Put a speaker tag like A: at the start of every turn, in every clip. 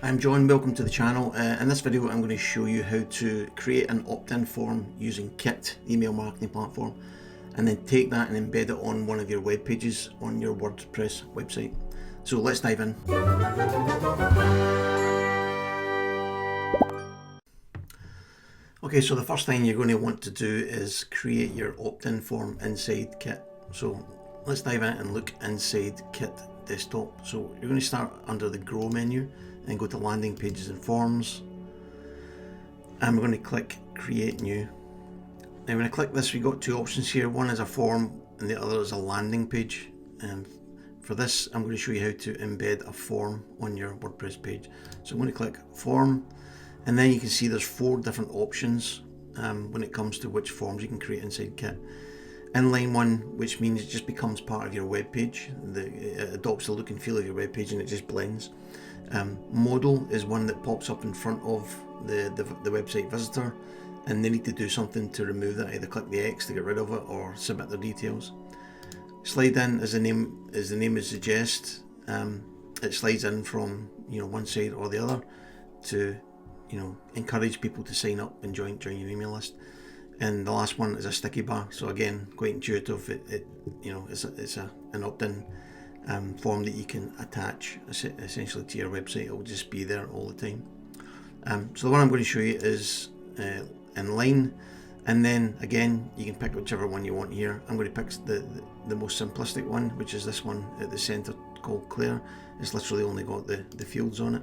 A: I'm John, welcome to the channel. In this video I'm going to show you how to create an opt-in form using Kit email marketing platform and then take that and embed it on one of your web pages on your WordPress website. So let's dive in. Okay, so the first thing you're going to want to do is create your opt-in form inside Kit. So let's dive in and look inside Kit desktop. So you're going to start under the Grow menu and go to Landing Pages and Forms, and we're going to click Create New. Now when I click this, we got two options here. One is a form and the other is a landing page. And for this, I'm going to show you how to embed a form on your WordPress page. So I'm going to click Form, and then you can see there's 4 different options when it comes to which forms you can create inside Kit. Inline 1, which means it just becomes part of your web page. It adopts the look and feel of your web page and it just blends. Modal is one that pops up in front of the website visitor, and they need to do something to remove that, either click the X to get rid of it or submit their details. Slide in, as the name would suggest, it slides in from one side or the other to encourage people to sign up and join your email list. And the last one is a sticky bar. So again, quite intuitive. It's an opt-in form that you can attach essentially to your website. It will just be there all the time. So the one I'm going to show you is inline, and then again you can pick whichever one you want here. I'm going to pick the most simplistic one, which is this one at the center called Clear. It's literally only got the fields on it.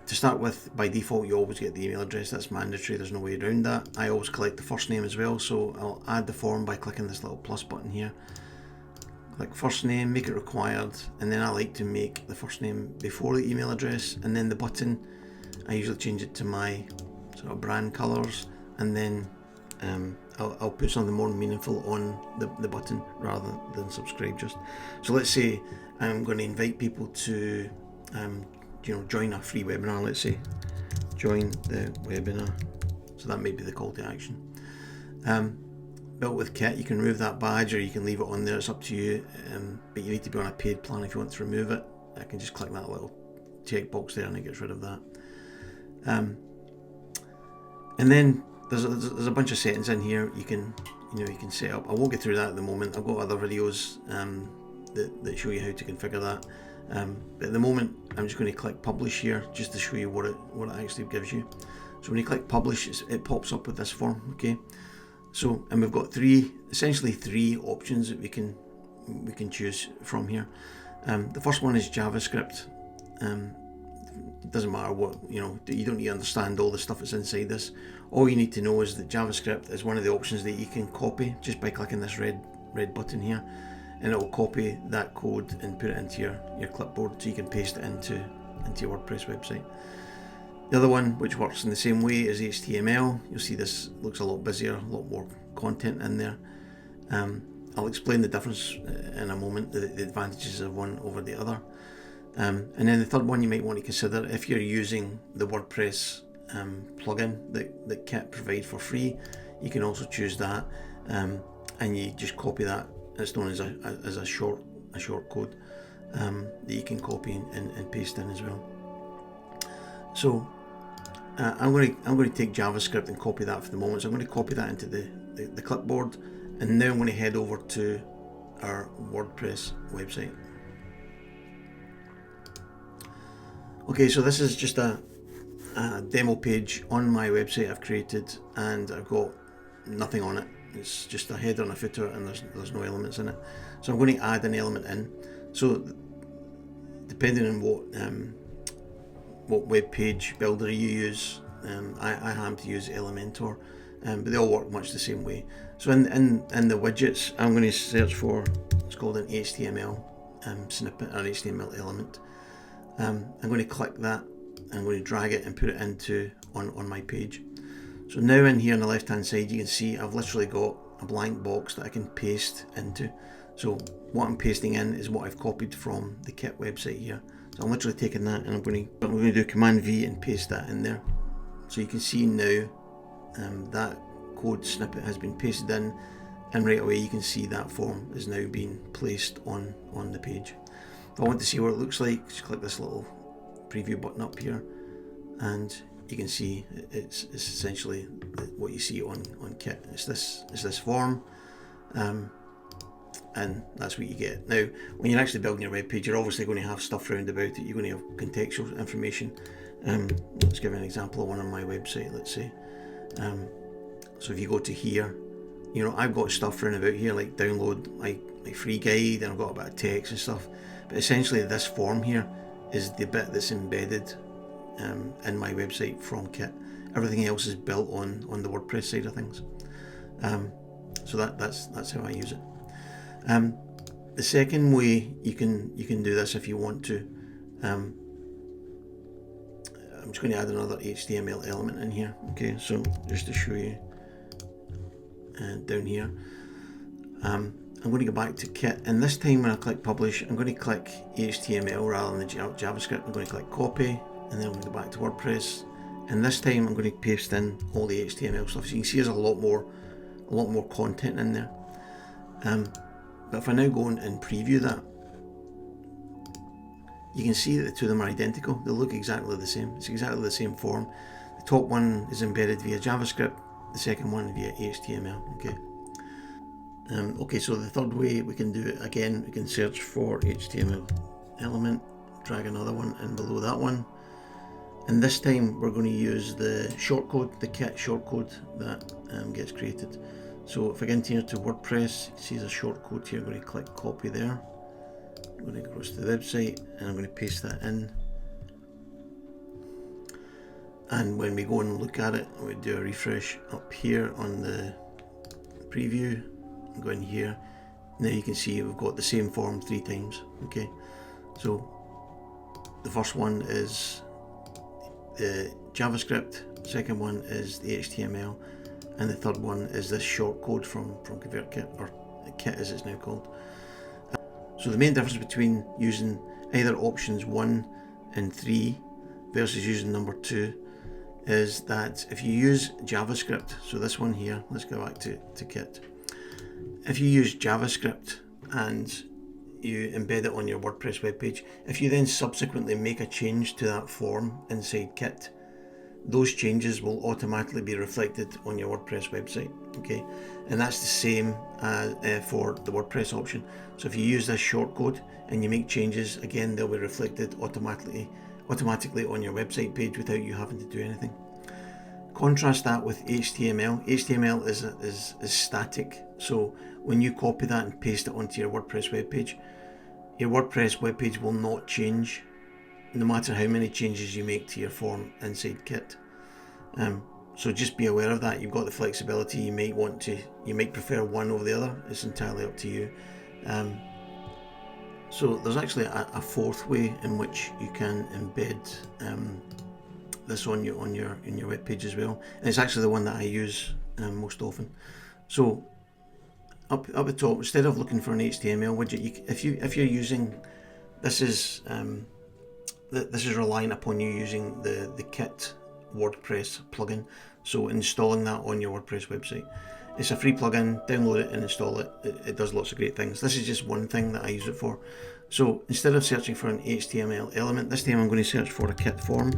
A: To start with, by default you always get the email address. That's mandatory, there's no way around that. I always collect the first name as well, so I'll add the form by clicking this little plus button here. Click first name, make it required, and then I like to make the first name before the email address, and then the button, I usually change it to my sort of brand colours, and then I'll put something more meaningful on the button rather than subscribe just. So let's say I'm going to invite people to join a free webinar. Let's say join the webinar, so that may be the call to action. Built with Kit, you can remove that badge or you can leave it on there, it's up to you, but you need to be on a paid plan if you want to remove it. I can just click that little checkbox there and it gets rid of that. And then there's a bunch of settings in here you can set up. I won't get through that at the moment. I've got other videos that show you how to configure that. But at the moment I'm just going to click publish here just to show you what it actually gives you. So when you click publish, it pops up with this form. Okay, so and we've got essentially three options that we can choose from here. The first one is JavaScript. It doesn't matter what, you don't need to understand all the stuff that's inside this. All you need to know is that JavaScript is one of the options that you can copy just by clicking this red button here, and it will copy that code and put it into your clipboard so you can paste it into your WordPress website. The other one, which works in the same way, is HTML. You'll see this looks a lot busier, a lot more content in there. I'll explain the difference in a moment, the advantages of one over the other. And then the third one you might want to consider, if you're using the WordPress plugin that Kit provide for free, you can also choose that, and you just copy that. It's known as a shortcode that you can copy and paste in as well. So I'm going to take JavaScript and copy that for the moment. So I'm going to copy that into the clipboard, and now I'm going to head over to our WordPress website. Okay, so this is just a demo page on my website I've created, and I've got nothing on it. It's just a header and a footer, and there's no elements in it. So I'm going to add an element in. So depending on what web page builder you use, I happen to use Elementor, but they all work much the same way. So in the widgets, I'm going to search for, it's called an HTML snippet or HTML element. I'm going to click that, and I'm going to drag it and put it on my page. So now in here on the left hand side, you can see I've literally got a blank box that I can paste into. So what I'm pasting in is what I've copied from the Kit website here. So I'm literally taking that, and I'm going to do Command V and paste that in there. So you can see now that code snippet has been pasted in, and right away you can see that form is now being placed on the page. If I want to see what it looks like, just click this little preview button up here, and you can see it's essentially what you see on Kit. It's this form, and that's what you get. Now, when you're actually building your web page, you're obviously going to have stuff around about it. You're going to have contextual information. Let's give you an example of one on my website. Let's say, so if you go to here, you know, I've got stuff around about here like download my free guide, and I've got a bit of text and stuff. But essentially, this form here is the bit that's embedded in my website from Kit. Everything else is built on the WordPress side of things. So that's how I use it. The second way you can do this if you want to, I'm just going to add another HTML element in here. Okay, so just to show you down here, I'm going to go back to Kit, and this time when I click publish, I'm going to click HTML rather than the JavaScript. I'm going to click copy, and then I'm going to go back to WordPress, and this time I'm going to paste in all the HTML stuff. So you can see there's a lot more content in there. But if I now go and preview that, you can see that the two of them are identical. They look exactly the same. It's exactly the same form. The top one is embedded via JavaScript, the second one via HTML. Okay. Okay, so the third way we can do it, again, we can search for HTML element, drag another one in below that one, and this time we're going to use the shortcode, the Kit shortcode that gets created. So if I get into here to WordPress, you see there's a shortcode here. I'm going to click copy there. I'm going to go to the website, and I'm going to paste that in. And when we go and look at it, we do a refresh up here on the preview. Go in here. Now you can see we've got the same form 3 times. Okay, so the first one is the JavaScript, second one is the HTML, and the third one is this shortcode from ConvertKit, or Kit as it's now called. So the main difference between using either options 1 and 3 versus using number 2 is that if you use JavaScript, so this one here, let's go back to Kit. If you use JavaScript and you embed it on your WordPress webpage, if you then subsequently make a change to that form inside Kit, those changes will automatically be reflected on your WordPress website. Okay, and that's the same for the WordPress option. So if you use this shortcode and you make changes, again, they'll be reflected automatically on your website page without you having to do anything. Contrast that with HTML. HTML is static. So when you copy that and paste it onto your WordPress webpage will not change, no matter how many changes you make to your form inside Kit. So just be aware of that. You've got the flexibility. You might prefer one over the other. It's entirely up to you. So there's actually a fourth way in which you can embed this on your web page as well, and it's actually the one that I use most often. So up at the top, instead of looking for an HTML widget, if you're using this is relying upon you using the Kit WordPress plugin. So installing that on your WordPress website. It's a free plugin. Download it and install it. It does lots of great things. This is just one thing that I use it for. So instead of searching for an HTML element, this time I'm going to search for a Kit form.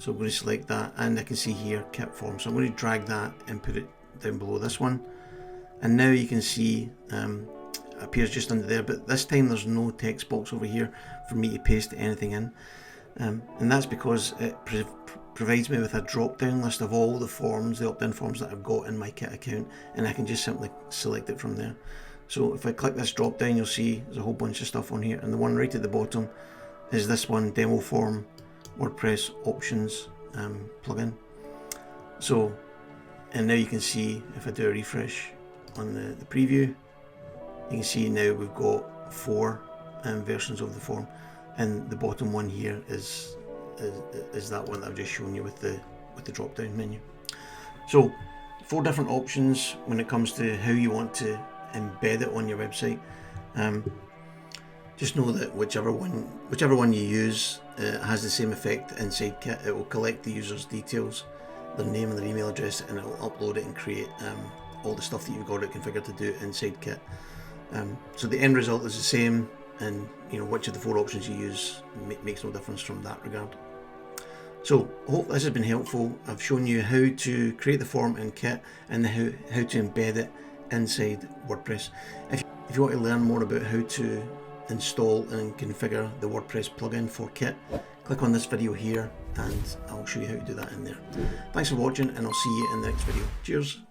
A: So I'm going to select that, and I can see here Kit form. So I'm going to drag that and put it down below this one. And now you can see it appears just under there, but this time there's no text box over here for me to paste anything in. And that's because it provides me with a drop-down list of all the forms, the opt-in forms that I've got in my Kit account, and I can just simply select it from there. So if I click this drop-down, you'll see there's a whole bunch of stuff on here, and the one right at the bottom is this one, demo form WordPress options plugin. So, and now you can see if I do a refresh on the preview, you can see now we've got 4 versions of the form, and the bottom one here is that one that I've just shown you with the drop down menu. So 4 different options when it comes to how you want to embed it on your website. Just know that whichever one you use has the same effect inside Kit. It will collect the user's details, their name and their email address, and it will upload it and create all the stuff that you've got it configured to do inside Kit. So the end result is the same. and which of the 4 options you use makes no difference from that regard. So I hope this has been helpful. I've shown you how to create the form in Kit and how to embed it inside WordPress. If you want to learn more about how to install and configure the WordPress plugin for Kit, click on this video here and I'll show you how to do that in there. Thanks for watching, and I'll see you in the next video. Cheers.